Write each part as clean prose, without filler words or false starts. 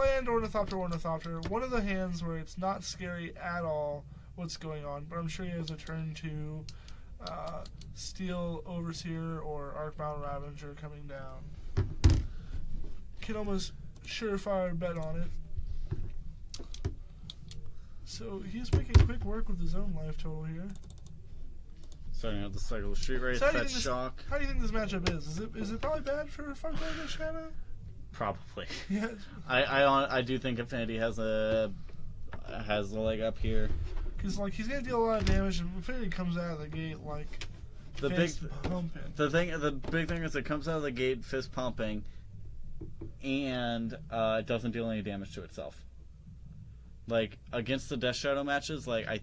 Land, Ornithopter. One of the hands where it's not scary at all what's going on, but I'm sure he has a turn to Steel Overseer or Arcbound Ravager coming down. Can almost surefire bet on it. So he's making quick work with his own life total here. Starting out the cycle of Street Race, So Fetch Shock. How do you think this matchup is? Is it probably bad for Funkle Shadow? Probably. Yeah. I do think Affinity has a leg up here. Because like he's gonna deal a lot of damage, and Affinity comes out of the gate like fist pumping. The big thing is it comes out of the gate fist pumping, and it doesn't deal any damage to itself. Like against the Death Shadow matches, like I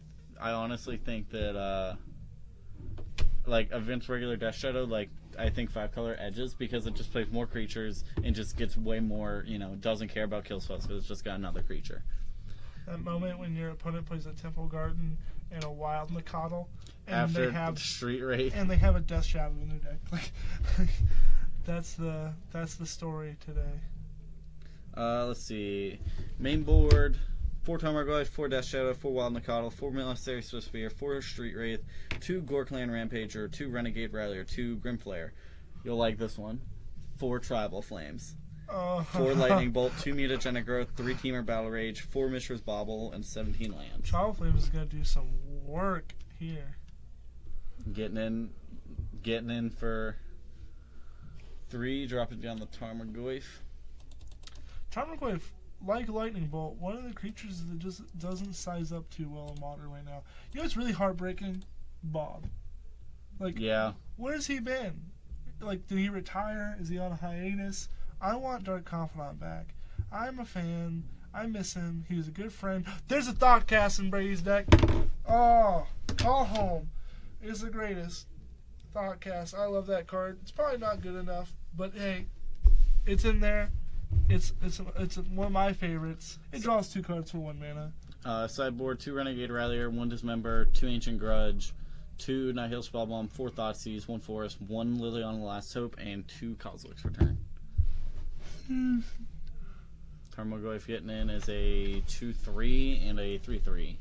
honestly think that like against regular Death Shadow, like I think 5-color edges because it just plays more creatures and just gets way more, doesn't care about kill spells because it's just got another creature. That moment when your opponent plays a Temple Garden and a Wild Nacatl, and after they have Street Race, and they have a Death Shadow in their deck. Like that's the story today. Let's see, main board. 4 Tarmogoyf, 4 Death Shadow, 4 Wild Nacatl, 4 Military Swift Spear, 4 Street Wraith, 2 Gore-Clan Rampager, 2 Renegade Rallier, 2 Grimflayer. You'll like this one. 4 Tribal Flames. 4 Lightning Bolt, 2 Mutagenic Growth, 3 Teamer Battle Rage, 4 Mishra's Bauble, and 17 lands. Tribal Flames is going to do some work here. Getting in for 3, dropping down the Tarmogoyf. Tarmogoyf, like Lightning Bolt, one of the creatures that just doesn't size up too well in Modern right now. You know what's really heartbreaking? Bob. Like, yeah. Where's he been? Like, did he retire? Is he on a hiatus? I want Dark Confidant back. I'm a fan. I miss him. He was a good friend. There's a Thoughtcast in Brady's deck. Oh, Call Home is the greatest. Thoughtcast. I love that card. It's probably not good enough, but hey, it's in there. It's one of my favorites. It draws 2 cards for 1 mana. Sideboard, 2 Renegade Rallier, 1 Dismember, 2 Ancient Grudge, 2 Nihil Spellbomb, 4 Thoughtseize, 1 Forest, 1 Lily on the Last Hope, and 2 Kozilek's Return. Tarmogoyf getting in is a 2/3 and a 3/3.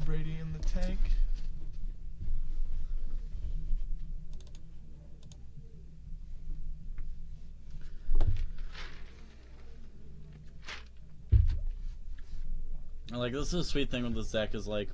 Brady in the tank. Like, this is a sweet thing with this deck is like,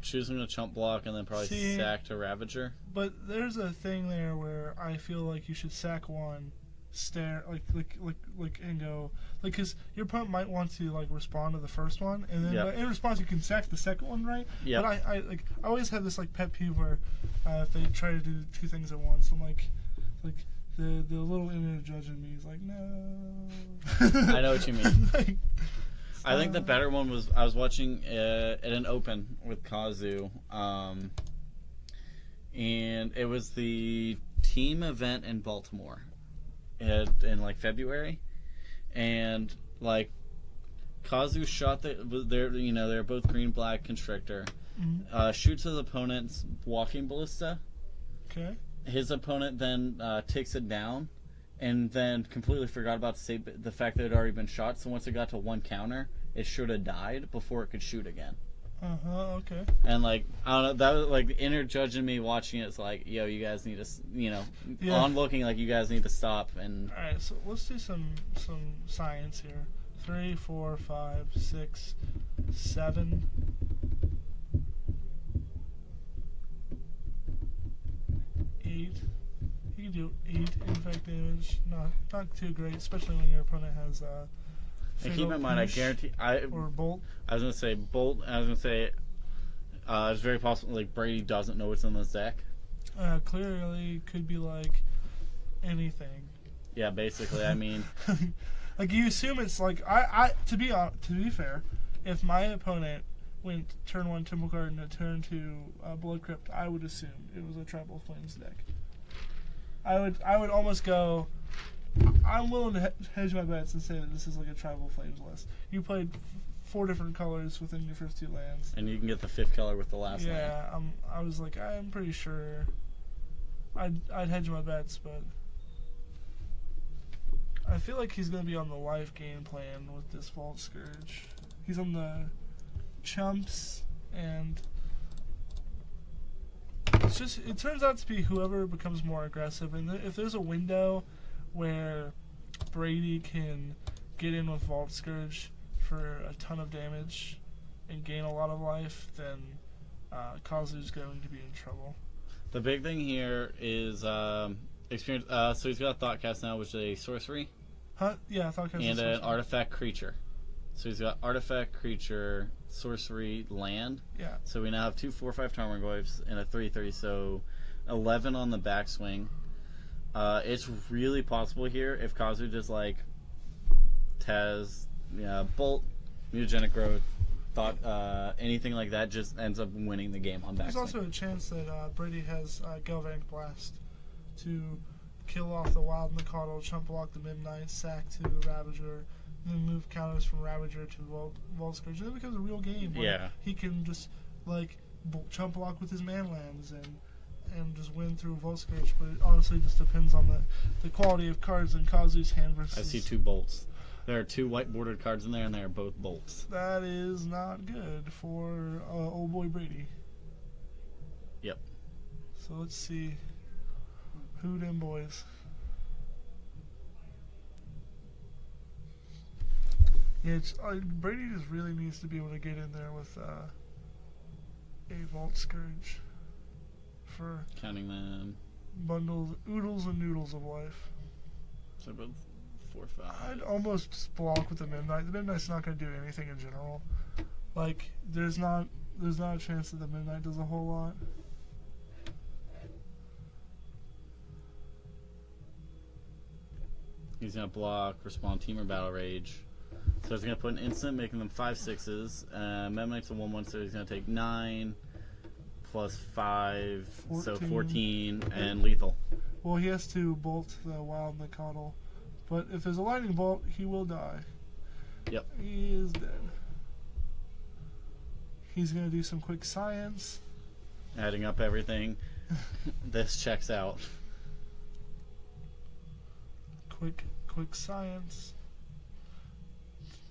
choosing a chump block and then probably sack to Ravager. But there's a thing there where I feel like you should sack 1, stare and go because your opponent might want to like respond to the first one, and then in response you can sack the second one, right? Yeah. But I always have this like pet peeve where if they try to do 2 things at once, I'm like. The little inner judge in me is like, no. I know what you mean. I think the better one was I was watching at an Open with Kazu, and it was the team event in Baltimore in like February, and like Kazu shot they're both green-black Constrictor, shoots his opponent's Walking Ballista. Okay. His opponent then takes it down, and then completely forgot about the fact that it had already been shot. So once it got to 1 counter, it should have died before it could shoot again. Okay. And like I don't know, that was like the inner judge in me watching it. It's like, yo, you guys need to, on looking like you guys need to stop. And all right, so let's do some science here. 3, 4, 5, 6, 7. 8. You can do 8 impact damage. Not too great, especially when your opponent has and keep in mind, I guarantee or Bolt. I was gonna say Bolt. I was gonna say it's very possible like Brady doesn't know what's in this deck. Clearly, could be like anything. Yeah, basically. I mean, like you assume it's like I to be fair, if my opponent went turn 1 Temple Garden and turn 2 Blood Crypt, I would assume it was a Tribal Flames deck. I would almost go. I'm willing to hedge my bets and say that this is like a Tribal Flames list. You played 4 different colors within your first 2 lands, and you can get the 5th color with the last land. Yeah, I was like, I'm pretty sure I'd hedge my bets, but I feel like he's gonna be on the life game plan with this Vault Scourge. He's on the chumps, and it turns out to be whoever becomes more aggressive. And if there's a window where Brady can get in with Vault Scourge for a ton of damage and gain a lot of life, then Kazu's going to be in trouble. The big thing here is experience. So he's got a Thoughtcast now, which is a sorcery. Huh? Yeah, Thoughtcast. And an artifact creature. So he's got artifact creature, sorcery, land. Yeah. So we now have 2 4/5 Tarmogoyfs and a 3/3. So 11 on the backswing. It's really possible here if Kazu just like has bolt, mutagenic growth, anything like that, just ends up winning the game on backswing. There's also a chance that Brady has Galvanic Blast to kill off the Wild Mikado, chump block the Midnight, sack to Ravager, and then move counters from Ravager to Vault Scourge. And it becomes a real game where he can just like chump block with his man lands and just win through Vault Scourge. But it honestly just depends on the quality of cards in Kazu's hand versus. I see 2 bolts. There are 2 white bordered cards in there, and they are both bolts. That is not good for old boy Brady. Yep. So let's see who them boys. Yeah, Brady just really needs to be able to get in there with a Vault Scourge for counting them oodles and noodles of life. So both 4 5. I'd almost just block with the Midnight. The Midnight's not going to do anything in general. Like there's not a chance that the Midnight does a whole lot. He's going to block, respond, team, or battle rage. So he's going to put an instant, making them 5/6s. Meta-Knight's a 1/1, so he's going to take 9 plus 5, 14. So 14, and lethal. Well, he has to bolt the Wild Mikado. But if there's a lightning bolt, he will die. Yep. He is dead. He's going to do some quick science. Adding up everything. This checks out. Quick science.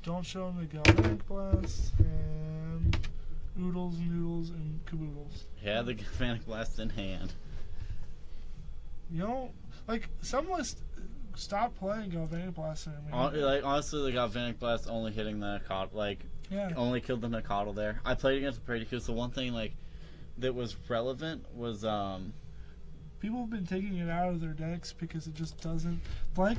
Don't show him the Galvanic Blast. And oodles, noodles, and caboodles. Yeah, the Galvanic Blast in hand. You know, like, some lists stop playing Galvanic Blast. Honestly, the Galvanic Blast only hitting the only killed the Mikado there. I played against Brady because the one thing that was relevant was people have been taking it out of their decks because it just doesn't like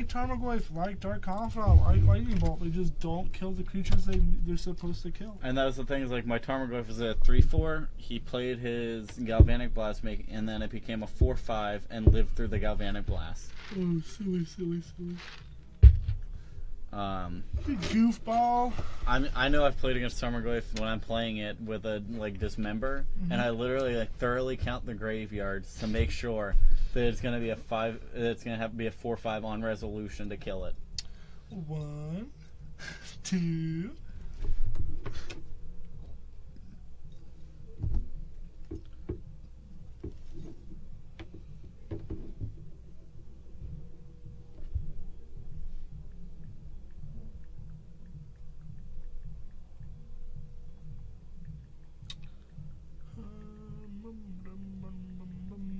Tarmogoyf, like Dark Confidant, like Lightning Bolt. They just don't kill the creatures they're supposed to kill. And that was the thing is my Tarmogoyf was a 3/4. He played his Galvanic Blast, and then it became a 4/5 and lived through the Galvanic Blast. Oh, silly. Goofball. I know I've played against Tarmogoyf when I'm playing it with a Dismember, and I literally thoroughly count the graveyards to make sure that it's gonna be a 5. It's gonna have to be a 4/5 on resolution to kill it. 1, 2.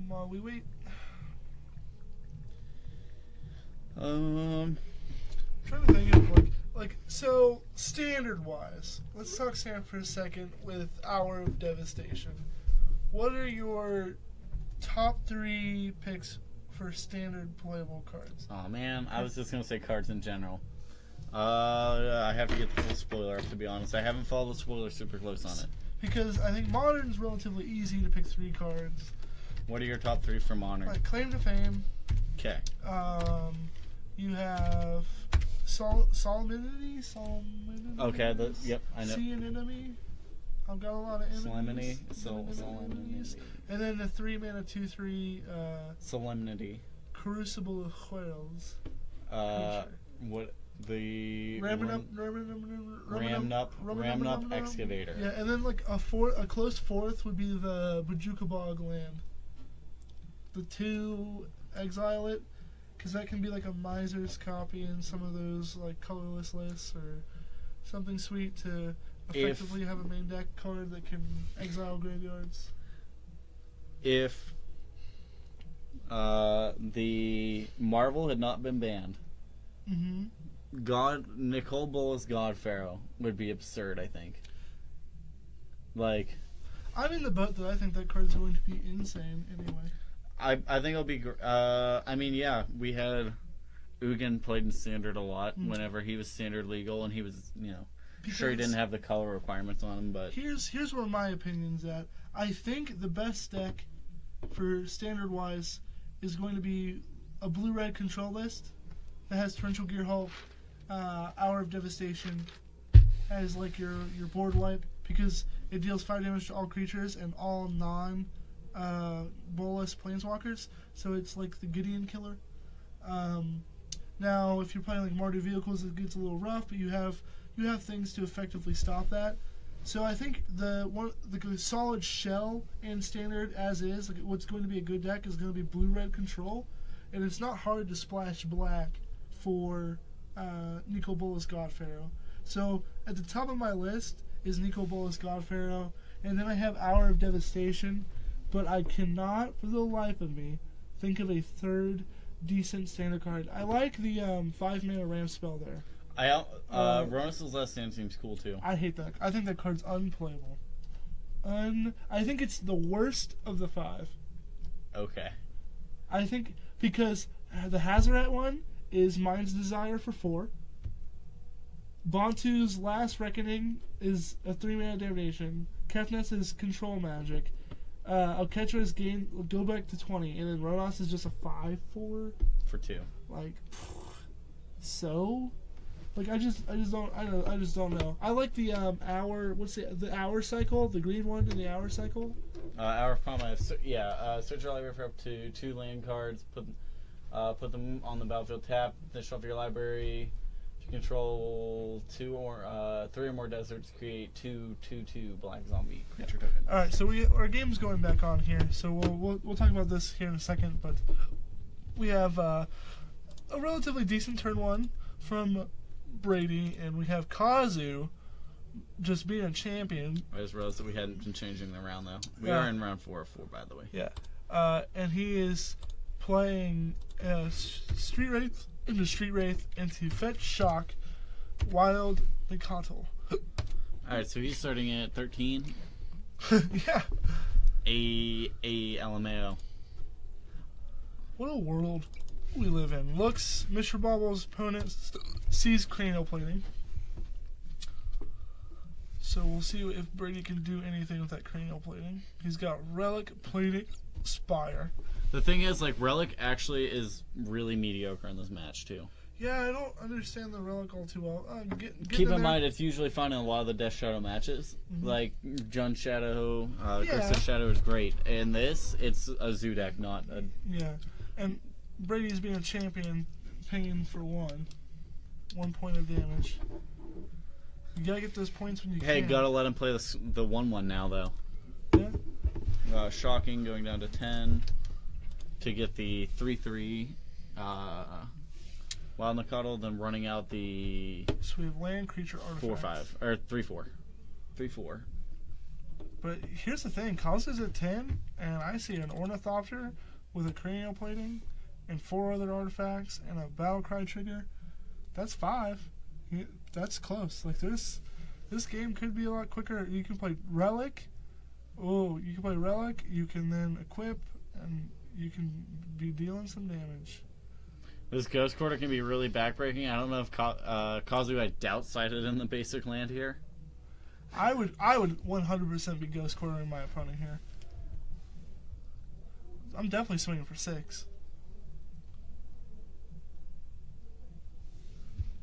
While we wait. I'm trying to think of so standard wise. Let's talk standard for a second with Hour of Devastation. What are your top 3 picks for standard playable cards? Oh man, I was just gonna say cards in general. I have to get the full spoiler up, to be honest. I haven't followed the spoiler super close on it. Because I think Modern's relatively easy to pick 3 cards. What are your top 3 for Modern? Claim to Fame. Okay. You have Solemnity. Okay. Yep, I know. See an Enemy. I've got a lot of enemies. Solemnity. And then the 3-mana 2/3. Solemnity. Crucible of Whales. What the Ramnup Excavator. Yeah, and then a close fourth would be the Bajuka Bog Land. the 2 exile it, because that can be like a miser's copy in some of those like colorless lists, or something sweet to effectively have a main deck card that can exile graveyards. If the Marvel had not been banned, Nicole Bolas God Pharaoh would be absurd, I think. Like, I'm in the boat that I think that card's going to be insane anyway. I think it'll be. I mean, yeah, we had Ugin played in Standard a lot whenever he was Standard legal, and he was, sure he didn't have the color requirements on him, but here's where my opinion's at. I think the best deck for Standard wise is going to be a blue-red control list that has Torrential Gear Hulk, Hour of Devastation as like your board wipe, because it deals 5 damage to all creatures and all non Bolas planeswalkers, so it's like the Gideon killer. Now, if you're playing like Mardu vehicles, it gets a little rough, but you have things to effectively stop that. So I think the solid shell in Standard as is, like what's going to be a good deck is going to be blue-red control, and it's not hard to splash black for Nicol Bolas God Pharaoh. So at the top of my list is Nicol Bolas God Pharaoh, and then I have Hour of Devastation, but I cannot for the life of me think of a third decent Standard card. I like the 5-mana ramp spell there. Ronus' Last Stand seems cool too. I hate that. I think that card's unplayable. I think it's the worst of the 5. Okay. I think because the Hazoret one is Mind's Desire for 4. Bantu's Last Reckoning is a 3-mana degradation. Kefnet's is Control Magic. Alketra's go back to 20, and then Ronos is just a 5/4 for 2. Like, so, like I just don't know. I like the hour. What's the hour cycle? The green one in the hour cycle. Hour of Combat. Search your library for up to 2 land cards. Put them on the battlefield. Tap. Then shuffle your library. If you control 3 or more deserts, create 2/2/2 black zombie creature tokens. All right, so our game's going back on here, so we'll talk about this here in a second. But we have a relatively decent turn 1 from Brady, and we have Kazu just being a champion. I just realized that we hadn't been changing the round though. We are in round 4 of 4, by the way. Yeah, and he is playing Street Wraith into Fetch Shock, Wild Nacatl. Alright, so he's starting at 13. Yeah. A LMAO. What a world we live in. Looks, Mr. Bobble's opponent sees cranial plating. So we'll see if Brady can do anything with that cranial plating. He's got Relic, Plating, Spire. The thing is, like, Relic actually is really mediocre in this match, too. Yeah, I don't understand the Relic all too well. Keep in mind, it's usually found in a lot of the Death Shadow matches. Like, Jun Shadow, Crystal Shadow is great. In this, it's a Zoo deck, not a... Yeah, and Brady's being a champion, paying for 1 point of damage. You gotta get those points when you can. Hey, gotta let him play the 1/1 now, though. Yeah. Shocking, going down to 10 to get the 3/3 Wild Nacatl, then running out the... So we have land, creature, artifacts. 4/5, or 3/4. 3/4. But here's the thing, Kazu's at 10, and I see an Ornithopter with a cranial plating and 4 other artifacts and a Battlecry trigger. That's 5. That's close. Like this game could be a lot quicker. You can play Relic. Oh, you can play Relic. You can then equip, and you can be dealing some damage. This Ghost Quarter can be really backbreaking. I don't know if Kazu had doubt-sided in the basic land here. I would 100% be Ghost Quartering my opponent here. I'm definitely swinging for 6.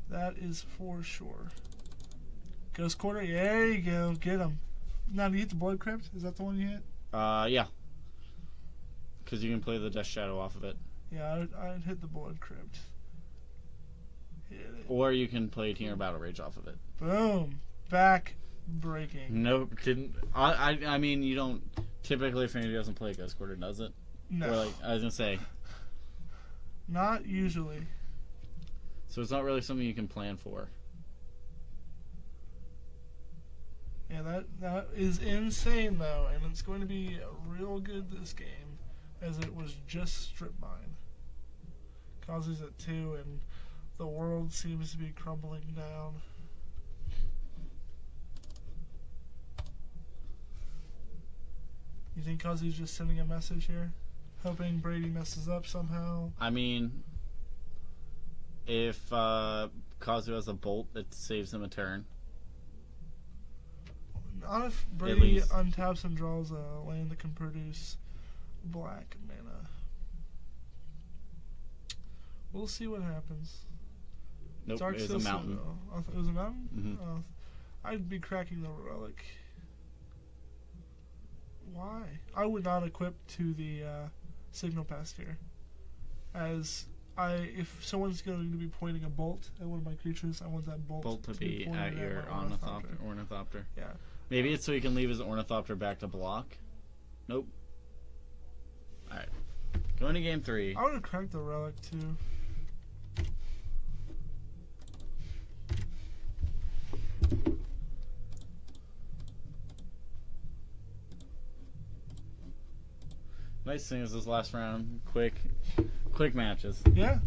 That is for sure. Ghost Quarter, there you go, get him. Now, do you hit the Blood Crypt? Is that the one you hit? Yeah. Because you can play the Death Shadow off of it. Yeah, I'd hit the Blood Crypt. Hit it. Or you can play Tear Battle Rage off of it. Boom. Back breaking. Nope, didn't. I mean, you don't. Typically, Affinity doesn't play Ghost Quarter, does it? No. Or like, I was gonna say. Not usually. So it's not really something you can plan for. Yeah, that is insane though, and it's going to be real good this game, as it was just strip mine. Kazu's at 2, and the world seems to be crumbling down. You think Kazu's just sending a message here? Hoping Brady messes up somehow? I mean, if Kazu has a bolt, it saves him a turn. Not if Brady untaps and draws a land that can produce black mana. We'll see what happens. Nope, it was a mountain. It was a mountain? Mm-hmm. I'd be cracking the relic. Why? I would not equip to the signal past here. As if someone's going to be pointing a bolt at one of my creatures, I want that bolt to be at your ornithopter. Yeah. Maybe it's so he can leave his ornithopter back to block. Nope. Alright. Going to game 3. I would have cracked the relic too. Nice thing is this last round, quick matches. Yeah.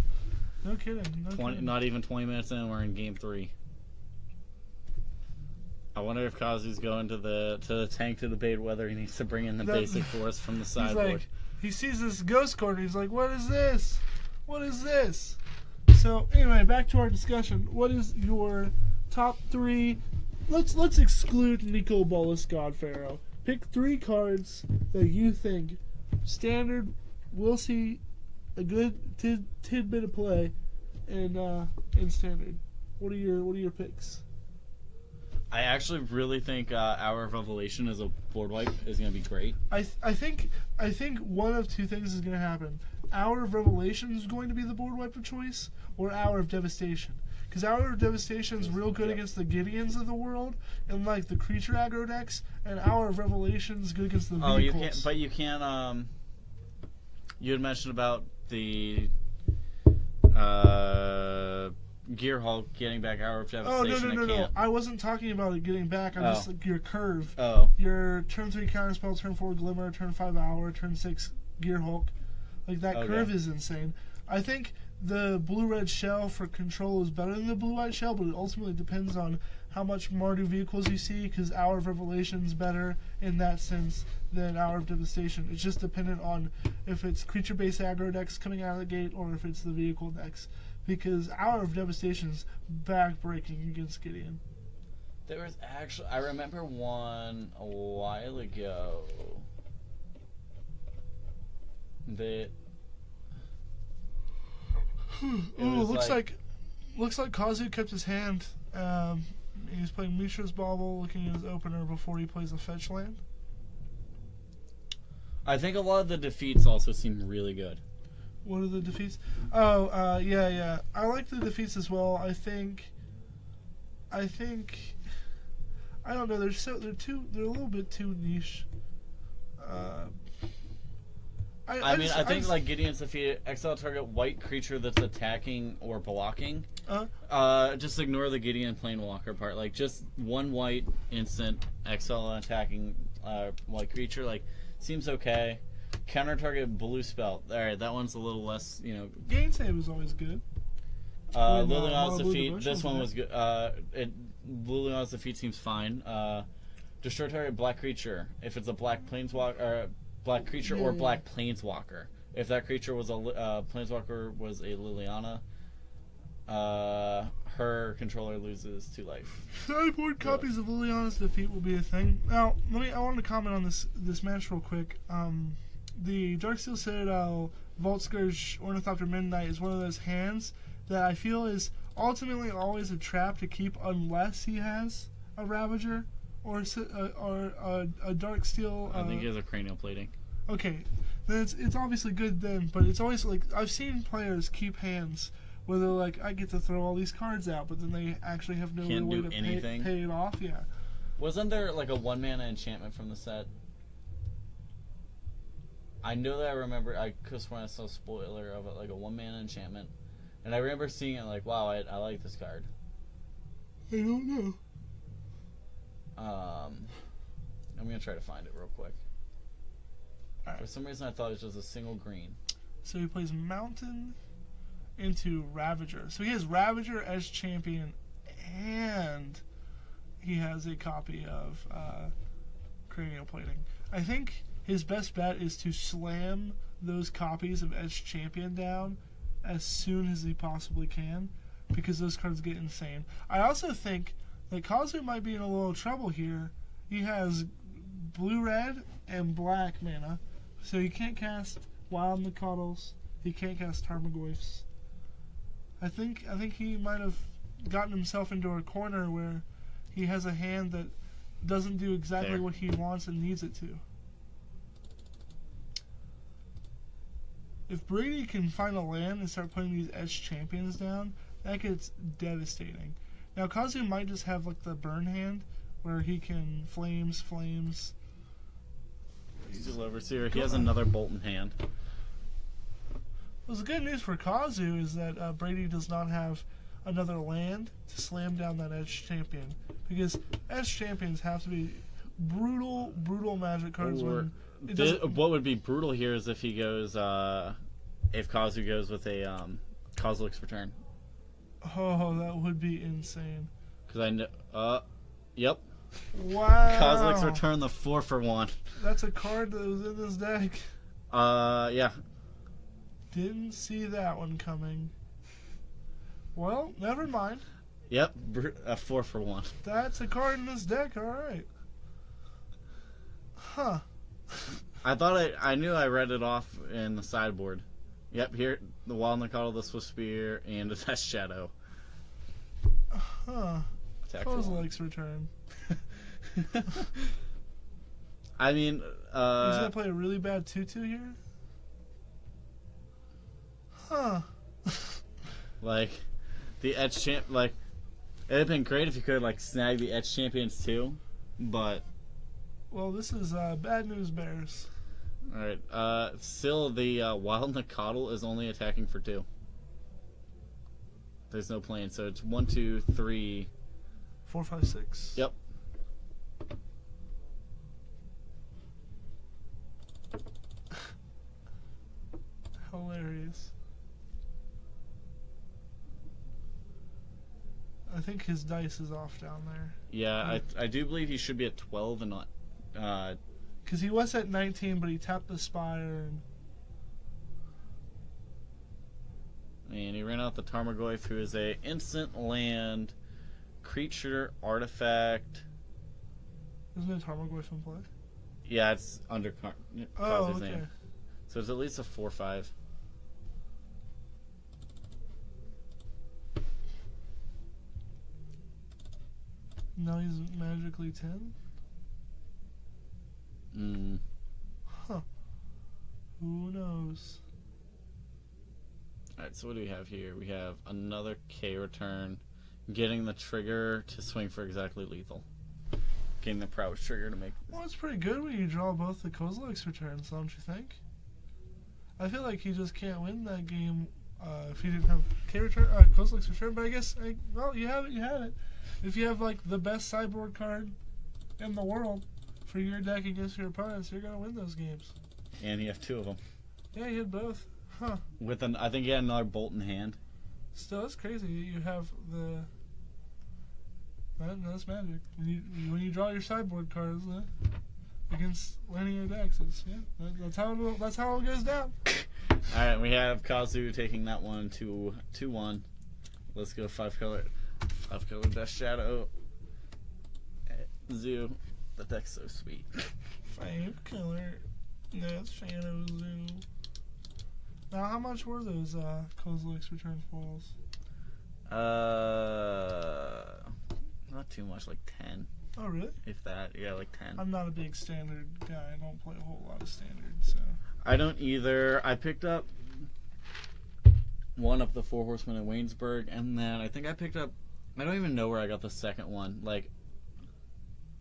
No kidding. Not even 20 minutes in, we're in game 3. I wonder if Kazu's going to the tank to debate whether he needs to bring in the basic force from the sideboard. He sees this ghost card and he's like, "What is this? What is this?" So anyway, back to our discussion. What is your top 3? Let's exclude Nico Bolas God Pharaoh. Pick 3 cards that you think standard will see a good tidbit of play, and in standard. What are your picks? I actually really think Hour of Revelation as a board wipe is going to be great. I think one of 2 things is going to happen. Hour of Revelation is going to be the board wipe of choice, or Hour of Devastation. Because Hour of Devastation is real good against the Gideons of the world and like the creature aggro decks, and Hour of Revelation is good against the vehicles. You can't. You had mentioned about the Gear Hulk getting back Hour of Devastation. No. I wasn't talking about it getting back. I'm just like your curve. Oh. Your turn 3 counterspell, turn 4 Glimmer, turn 5 Hour, turn 6 Gear Hulk. Like that curve is insane. I think the blue-red shell for control is better than the blue-white shell, but it ultimately depends on how much Mardu vehicles you see, because Hour of Revelation is better in that sense than Hour of Devastation. It's just dependent on if it's creature-based aggro decks coming out of the gate or if it's the vehicle decks. Because Hour of Devastation is back-breaking against Gideon. There was actually... I remember one a while ago that... looks like Kazu kept his hand. He's playing Mishra's Bauble, looking at his opener before he plays a fetch land. I think a lot of the defeats also seem really good. What are the defeats? Yeah. I like the defeats as well. I think. I don't know. They're a little bit too niche. I think like Gideon's defeated, exile target white creature that's attacking or blocking. Just ignore the Gideon Planewalker part. Like just 1 white instant exile attacking white creature. Like seems okay. Counter target blue spell. All right, that one's a little less. Gain save is always good. Liliana's defeat. This one was good. Liliana's defeat seems fine. Destroy target black creature. If it's a black planeswalker or black creature or black planeswalker. If that creature was a planeswalker was a Liliana, her controller loses 2 life. Sideboard copies of Liliana's defeat will be a thing. Now, I wanted to comment on this match real quick. The Darksteel Citadel Vault Scourge Ornithopter Midnight is one of those hands that I feel is ultimately always a trap to keep unless he has a Ravager or a Darksteel. I think he has a Cranial Plating. Okay, then it's obviously good then, but it's always like I've seen players keep hands where they're like, I get to throw all these cards out, but then they actually have no way to pay it off. Yeah. Wasn't there like a 1-mana enchantment from the set? I know that I remember. I could swear I saw a spoiler of it, like a 1-mana enchantment, and I remember seeing it like, wow, I like this card. I don't know. I'm gonna try to find it real quick. Right. For some reason, I thought it was just a single green. So he plays Mountain into Ravager. So he has Ravager as champion, and he has a copy of Cranial Plating. I think his best bet is to slam those copies of Edge Champion down as soon as he possibly can, because those cards get insane. I also think that Kazu might be in a little trouble here. He has blue-red and black mana, so he can't cast Wild Nicoddles. He can't cast Tarmogoyfs. I think he might have gotten himself into a corner where he has a hand that doesn't do exactly what he wants and needs it to. If Brady can find a land and start putting these Edge Champions down, that gets devastating. Now Kazu might just have like the burn hand where he can flames. Still Overseer. He has another bolt in hand. Well, the good news for Kazu is that Brady does not have another land to slam down that Edge Champion, because Edge Champions have to be brutal Magic cards. What would be brutal here is if he goes, if Kazu goes with a Kozilek's Return. Oh, that would be insane. Because I know, yep. Wow. Kozilek's Return, the 4-for-1. That's a card that was in this deck. Yeah. Didn't see that one coming. Well, never mind. Yep, a 4-for-1. That's a card in this deck, alright. Huh. I knew I read it off in the sideboard. Yep, here, the Wild Nicoddle, the Swift Spear, and a Death Shadow. Huh. Kozilek's Return. I mean, he's gonna play a really bad 2/2 here? Huh. Like, the Edge Champ, like, it'd have been great if you could, like, snag the Edge Champions too, but... Well, this is Bad News Bears. Alright, still the Wild Nicoddle is only attacking for 2. There's no plane, so it's 1, 2, 3... 4, 5, 6. Yep. Hilarious. I think his dice is off down there. Yeah, I do believe he should be at 12 and not... Because he was at 19, but he tapped the Spire. And he ran out the Tarmogoyf, who is a instant land creature artifact. Isn't it Tarmogoyf in play? Yeah, it's under Kazu's name. So it's at least a 4/5. Now he's magically 10? Huh. Who knows? Alright, so what do we have here? We have another K return. Getting the trigger to swing for exactly lethal. Getting the prowess trigger to make... Well, it's pretty good when you draw both the Kozilek's Returns, don't you think? I feel like he just can't win that game if he didn't have Kozilek's Return, but I guess, well, you have it, you had it. If you have, like, the best sideboard card in the world for your deck against your opponents, you're going to win those games. And you have 2 of them. Yeah, you had both. Huh. With I think he had another bolt in hand. Still, that's crazy. You have the... That's magic. When you draw your sideboard cards against linear decks, that's how it goes down. All right, we have Kazu taking that one to 2-1. Let's go 5-color Death Shadow. Zoo. The deck's so sweet. 5-color Death Shadow Zoo. Now, how much were those Kozilek's Return foils? Not too much, like 10. Oh, really? If that, yeah, like 10. I'm not a big standard guy. I don't play a whole lot of standard, so. I don't either. I picked up one of the 4 Horsemen in Waynesburg, and then I think I picked up... I don't even know where I got the second one. Like,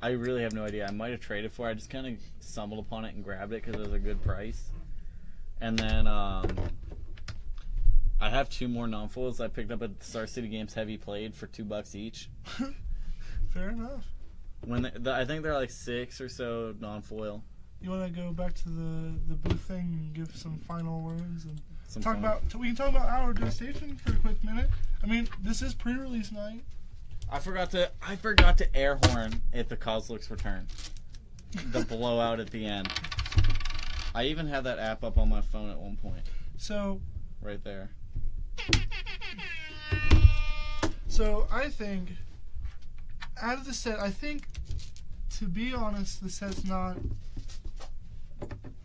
I really have no idea. I might have traded for it. I just kind of stumbled upon it and grabbed it because it was a good price. And then I have 2 more non-foils I picked up at Star City Games Heavy Played for $2 each. Fair enough. I think they're like 6 or so non-foil. You want to go back to the booth thing and give some final words and we can talk about our devastation for a quick minute. I mean, this is pre-release night. I forgot to air horn at the Kozluk's return. The blowout at the end. I even had that app up on my phone at one point. So right there. So I think out of the set, to be honest, the set's not.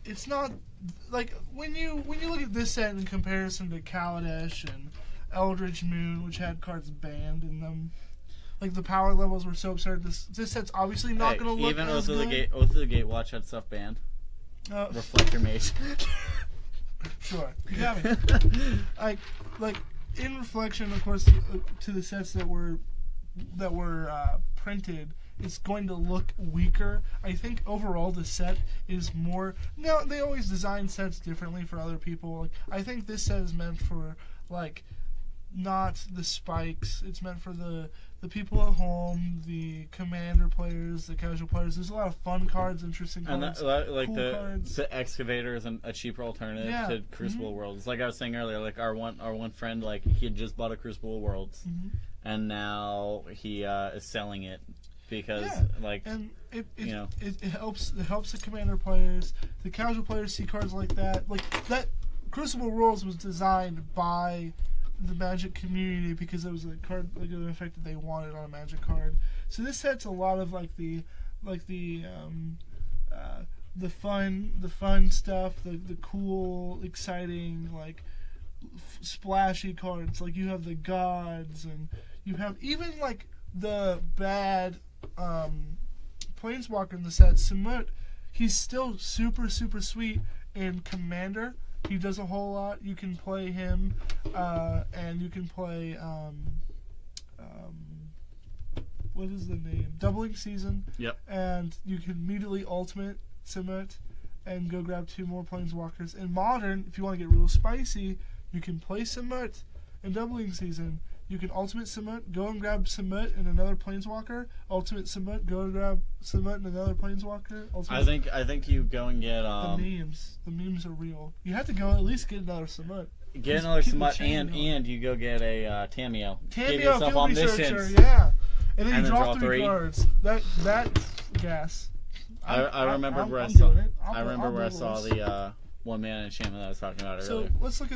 It's not like when you look at this set in comparison to Kaladesh and Eldritch Moon, which had cards banned in them. Like the power levels were so absurd. This set's obviously not going to look even as good. Even Oath of the Gatewatch had stuff banned. Reflector Mage. Sure, you got me. like in reflection, of course, to the sets that were printed, it's going to look weaker. I think overall the set is more. Now they always design sets differently for other people. Like I think this set is meant for not the spikes. It's meant for the people at home, the commander players, the casual players. There's a lot of fun cards, interesting cards, and cool cards. The excavator is a cheaper alternative to Crucible Worlds. Like I was saying earlier, like our one friend, like he had just bought a Crucible Worlds, and now he is selling it because it helps the commander players. The casual players see cards like that. Like that Crucible Worlds was designed by the Magic community because it was a card an effect that they wanted on a Magic card. So this sets a lot of the fun stuff, the cool, exciting, splashy cards. Like you have the gods, and you have even the bad Planeswalker in the set. Samut, he's still super sweet in Commander. He does a whole lot. You can play him, and you can play what is the name? Doubling Season. Yep. And you can immediately ultimate Samut and go grab 2 more Planeswalkers. In Modern, if you want to get real spicy, you can play Samut in Doubling Season. You can ultimate Samut, go and grab Samut and another Planeswalker. Ultimate Samut, go and grab Samut and another Planeswalker. I think you go and get the memes. The memes are real. You have to go at least get another Samut. Get another Samut and you go get a Tameo. Give yourself Field Researcher, omniscience. yeah. And then you draw draw 3 cards. That's gas. I remember where I saw the 1-mana enchantment that I was talking about earlier. So let's look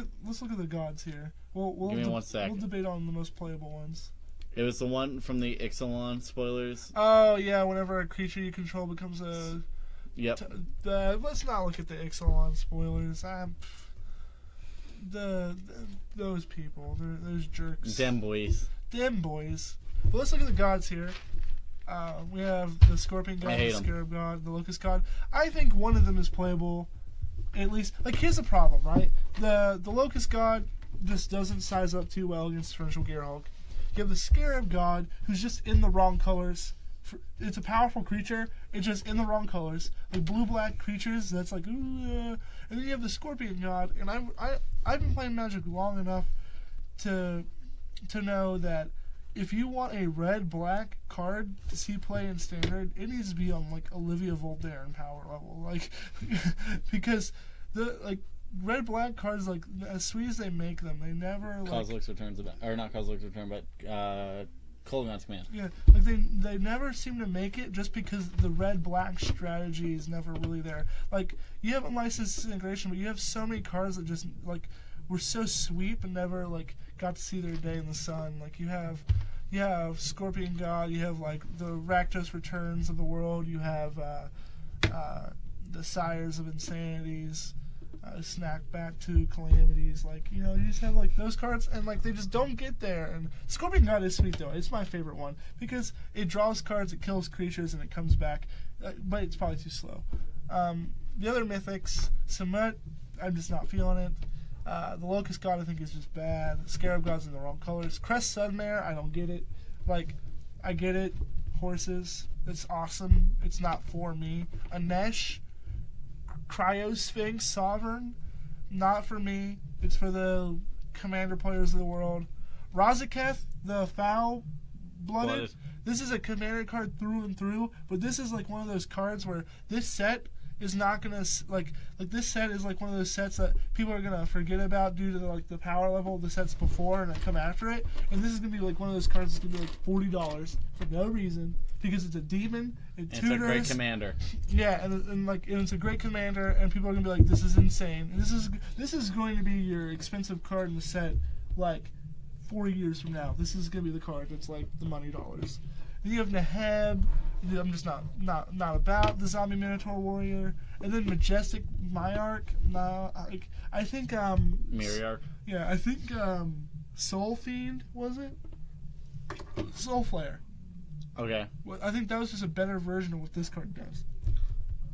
at the gods here. We'll Give me 1 sec. We'll debate on the most playable ones. It was the one from the Ixalan spoilers. Oh yeah, whenever a creature you control becomes a. Yep. Let's not look at the Ixalan spoilers. Those people, those jerks. Dem boys. But let's look at the gods here. We have the Scorpion God, the Scarab God, the Locust God. I think one of them is playable. At least, here's the problem, right? The Locust God just doesn't size up too well against Torrential Gearhulk. You have the Scarab God, who's just in the wrong colors. It's a powerful creature. It's just in the wrong colors. Like blue-black creatures, that's ooh. And then you have the Scorpion God, and I've been playing Magic long enough to know that if you want a red-black card to see play in Standard, it needs to be on Olivia Voldaren power level, because the red-black cards, as sweet as they make them, they never Kozluk's Returns not Kozluk's Return, but Kolaghan's Command. Yeah, they never seem to make it just because the red-black strategy is never really there. You have Unlicensed Disintegration, but you have so many cards that just were so sweet and never got to see their day in the sun. You have Scorpion God, you have the Rakdos Returns of the world, you have the Sires of Insanities, Snack Back to Calamities. You just have those cards, and they just don't get there. And Scorpion God is sweet though. It's my favorite one because it draws cards, it kills creatures, and it comes back, but it's probably too slow. The other mythics, Samut, I'm just not feeling it. The Locust God I think is just bad. Scarab God's in the wrong colors. Crest Sunmare, I don't get it. I get it. Horses, it's awesome. It's not for me. Anesh, Cryosphinx, Sovereign, Not for me. It's for the commander players of the world. Razaketh, the foul-blooded. This is a commander card through and through, but this is like one of those cards where this set is not gonna like this set is like one of those sets that people are gonna forget about due to the power level of the sets before and come after it. And this is gonna be like one of those cards that's gonna be like $40 for no reason because it's a demon. It's a great commander. Yeah, and it's a great commander, and people are gonna be like, this is insane. And this is going to be your expensive card in the set, like 4 years from now. This is gonna be the card that's like the money dollars. Then you have Neheb. I'm just not about the Zombie Minotaur Warrior. And then Majestic Myarch. I think Myriarch. Yeah, I think Soul Fiend, was it? Soul Flare. Okay. Well, I think that was just a better version of what this card does.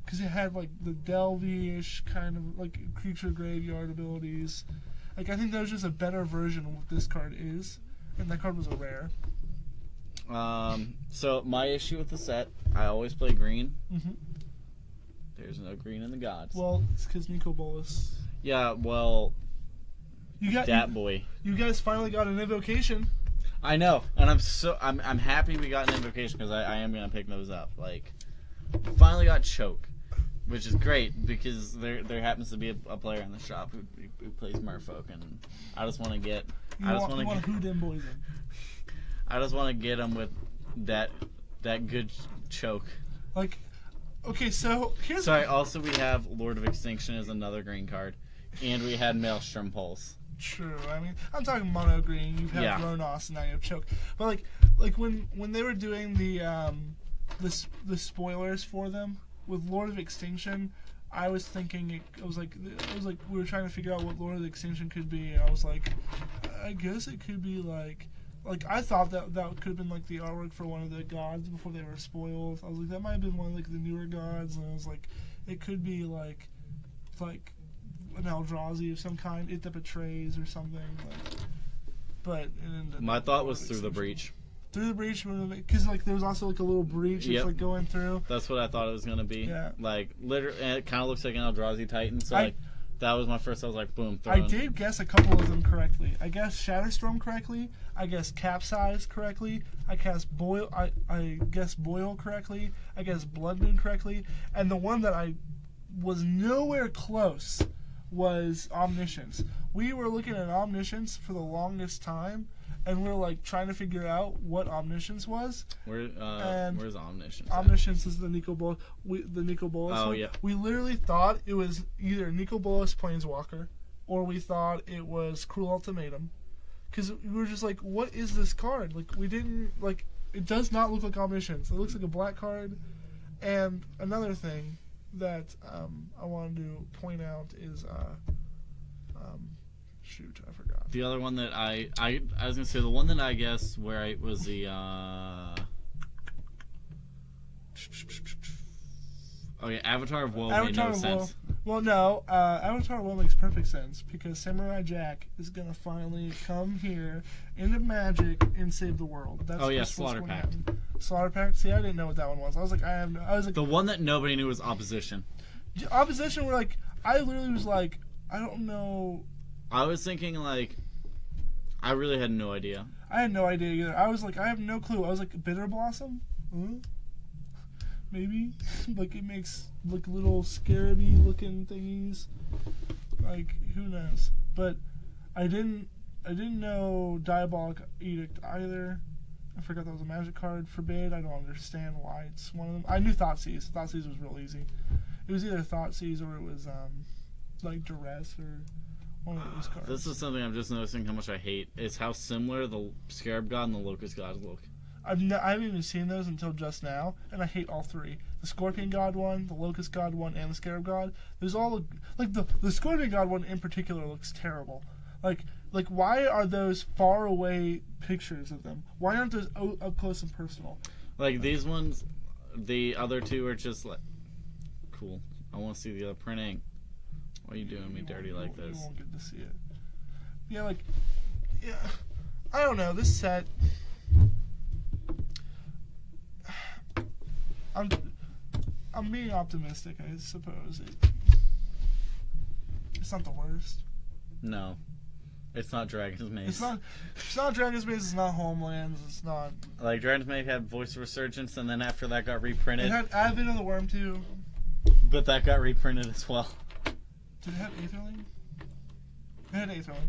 Because it had like the Delvey-ish kind of like creature graveyard abilities. Like I think that was just a better version of what this card is. And that card was a rare. So my issue with the set, I always play green. Mm-hmm. There's no green in the gods. Well, it's because Nico Bolas. Yeah, well, You guys finally got an invocation. I know, and I'm happy we got an invocation because I am gonna pick those up. Like, finally got choke, which is great because there happens to be a player in the shop who plays Merfolk, and I just want to get. I just want to who them boys in. I just want to get him with that good choke. Like, okay, so here's. Sorry. Also, we have Lord of Extinction as another green card, and we had Maelstrom Pulse. True. I mean, I'm talking mono green. You have Ronos, and now you have choke. But like when they were doing the spoilers for them with Lord of Extinction, I was thinking it was like we were trying to figure out what Lord of Extinction could be. And I was like, I guess it could be like I thought that could have been like the artwork for one of the gods before they were spoiled. I was like, that might have been one of like the newer gods, and I was like, it could be like an Eldrazi of some kind, It That Betrays or something. But it ended up my thought was Through the Breach. Through the Breach, because like there was also like a little breach that's like going through. That's what I thought it was gonna be. Yeah. Like literally, and it kind of looks like an Eldrazi Titan. So that was my first. I was like, boom. I did guess a couple of them correctly. I guessed Shatterstorm correctly. I guessed Capsize correctly. I guessed Boil correctly. I guessed Blood Moon correctly. And the one that I was nowhere close was Omniscience. We were looking at Omniscience for the longest time, and we were like trying to figure out what Omniscience was. Where's Omniscience? Omniscience is the Nico Bolas. Oh one. yeah. We literally thought it was either Nico Bolas Planeswalker, or we thought it was Cruel Ultimatum, because we were just like, what is this card? Like we didn't like. It does not look like Omniscience. It looks like a black card. And another thing that I wanted to point out is shoot, I forgot. The other one that I was gonna say, the one that I guessed where I was the Avatar of Woe made no sense. Well, no, Avatar of Woe makes perfect sense because Samurai Jack is gonna finally come here into Magic and save the world. That's Slaughter Pact. Slaughter Pact. See, I didn't know what that one was. I was like, the one that nobody knew was Opposition. Opposition were like, I literally was like, I don't know. I was thinking like, I really had no idea. I had no idea either. I was like, I have no clue. I was like, Bitter Blossom? Maybe? Like, it makes, like, little scarabee looking thingies. Like, who knows? But I didn't know Diabolic Edict either. I forgot that was a magic card. Forbid, I don't understand why it's one of them. I knew Thoughtseize. Thoughtseize was real easy. It was either Thoughtseize or it was, like, Duress or one of those cards. This is something I'm just noticing how much I hate. Is how similar the Scarab God and the Locust God look. I haven't even seen those until just now, and I hate all three. The Scorpion God one, the Locust God one, and the Scarab God. There's all like the Scorpion God one in particular looks terrible. Like why are those far away pictures of them? Why aren't those up close and personal? Like these ones, the other two are just like cool. I want to see the other printing. Why are you doing me dirty like this? You won't get to see it. Yeah, I don't know. This set. I'm being optimistic, I suppose. It's not the worst. No. It's not Dragon's Maze. It's not Dragon's Maze. It's not Homelands. It's not. Like, Dragon's Maze had Voice of Resurgence, and then after that got reprinted. It had Advent of the Worm, too. But that got reprinted as well. Did it have Aetherling? It had Aetherling.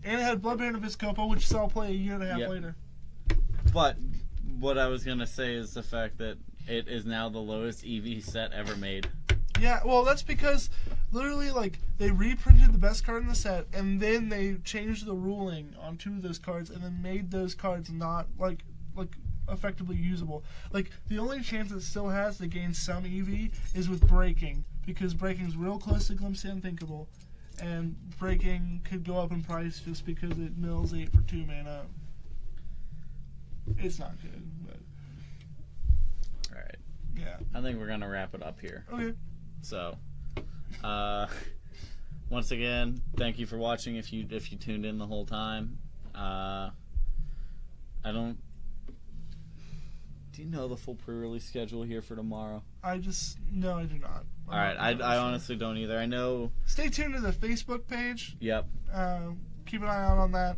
And it had Bloodband of Viscopa, which saw play a year and a half later. But what I was going to say is the fact that it is now the lowest EV set ever made. Yeah, well, that's because literally, like, they reprinted the best card in the set, and then they changed the ruling on 2 of those cards, and then made those cards not, like effectively usable. Like, the only chance it still has to gain some EV is with Breaking, because Breaking's real close to Glimpse the Unthinkable, and Breaking could go up in price just because it mills 8 for 2 mana. It's not good, but... Alright. Yeah. I think we're going to wrap it up here. Okay. So, once again, thank you for watching. If you tuned in the whole time, do you know the full pre-release schedule here for tomorrow? No, I do not. All right, I honestly don't either. I know. Stay tuned to the Facebook page. Yep. Keep an eye out on that.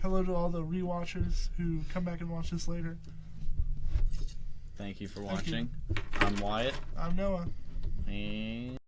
Hello to all the rewatchers who come back and watch this later. Thank you for watching. I'm Wyatt. I'm Noah. And